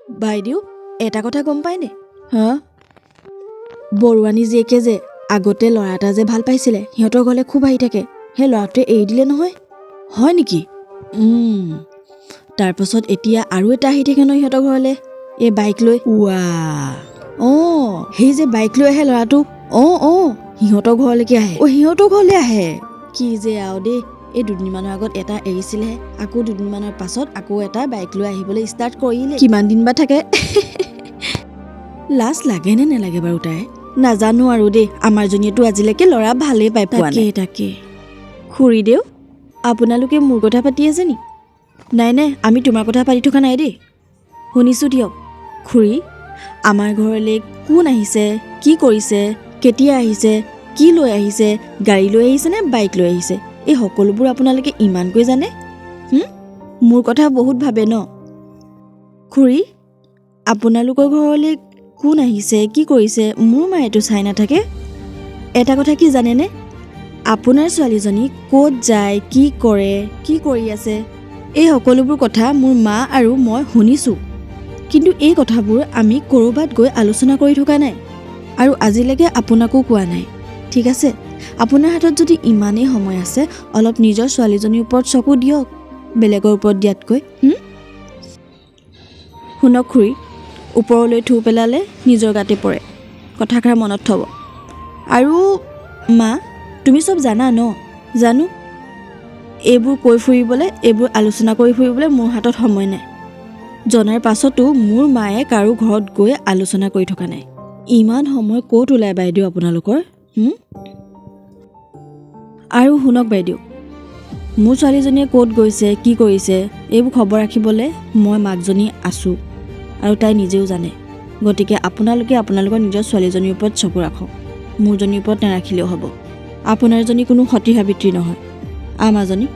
বাইদেউ এটা কথা গম পায়নে? হা বৰুৱানী জীয়েকে যে আগতে ল'ৰা এটা যে ভাল পাইছিলে সিহঁতৰ ঘৰলৈ খুব আহি থাকে, সেই ল'ৰাটোৱে এৰি দিলে নহয়। হয় নেকি? তাৰপাছত এতিয়া আৰু এটা আহি থাকে ন সিহঁতৰ ঘৰলৈ, এই বাইক লৈ। সেই যে বাইক লৈ আহে ল'ৰাটো, সিহঁতৰ ঘৰলৈকে আহে। সিহঁতৰ ঘৰলৈ আহে। কি যে আৰু দেই, এই দুদিনমানৰ আগত এটা এৰিছিলেহে, আকৌ দুদিনমানৰ পাছত আকৌ এটা বাইক লৈ আহিবলৈ ষ্টাৰ্ট কৰিলে। কিমান দিন বা থাকে। লাজ লাগে নে নালাগে বাৰু তাই? নাজানো আৰু দেই, আমাৰ জনীয়েতো আজিলৈকে ল'ৰা ভালেই পাই পোৱা নাই। তাকে খুৰীদেউ, আপোনালোকে মোৰ কথা পাতি আছে নি? নাই আমি তোমাৰ কথা পাতি থকা নাই দেই। শুনিছোঁ দিয়ক। খুৰী, আমাৰ ঘৰলৈ কোন আহিছে, কি কৰিছে, কেতিয়া আহিছে, কি লৈ আহিছে, গাড়ী লৈ আহিছে নে বাইক লৈ আহিছে, এই সকলোবোৰ আপোনালোকে ইমানকৈ জানে? মোৰ কথা বহুত ভাবে ন? খুৰী, আপোনালোকৰ ঘৰলৈ কোন আহিছে, কি কৰিছে, মোৰ মায়েতো চাই নাথাকে। এটা কথা কি জানেনে? আপোনাৰ ছোৱালীজনী ক'ত যায়, কি কৰে, কি কৰি আছে, এই সকলোবোৰ কথা মোৰ মা আৰু মই শুনিছোঁ। কিন্তু এই কথাবোৰ আমি ক'ৰবাত গৈ আলোচনা কৰি থকা নাই আৰু আজিলৈকে আপোনাকো কোৱা নাই। ঠিক আছে, আপোনাৰ হাতত যদি ইমানেই সময় আছে অলপ নিজৰ ছোৱালীজনীৰ ওপৰত চকু দিয়ক, বেলেগৰ ওপৰত দিয়াতকৈ। শুনক খুৰী, ওপৰলৈ থু পেলালে নিজৰ গাতে পৰে, কথাষাৰ মনত থ'ব। আৰু মা, তুমি চব জানা ন? জানো। এইবোৰ কৈ ফুৰিবলৈ, এইবোৰ আলোচনা কৰি ফুৰিবলৈ মোৰ হাতত সময় নাই। জনাৰ পাছতো মোৰ মায়ে কাৰো ঘৰত গৈ আলোচনা কৰি থকা নাই। ইমান সময় ক'ত ওলায় বাইদেউ আপোনালোকৰ? আৰু শুনক বাইদেউ, মোৰ ছোৱালীজনীয়ে ক'ত গৈছে, কি কৰিছে, এইবোৰ খবৰ ৰাখিবলৈ মই মাকজনী আছোঁ আৰু তাই নিজেও জানে। গতিকে আপোনালোকে আপোনালোকৰ নিজৰ ছোৱালীজনীৰ ওপৰত চকু ৰাখক, মোৰজনীৰ ওপৰত নাৰাখিলেও হ'ব। আপোনাৰজনী কোনো সতী সাবিত্ৰী নহয়, আমাজনী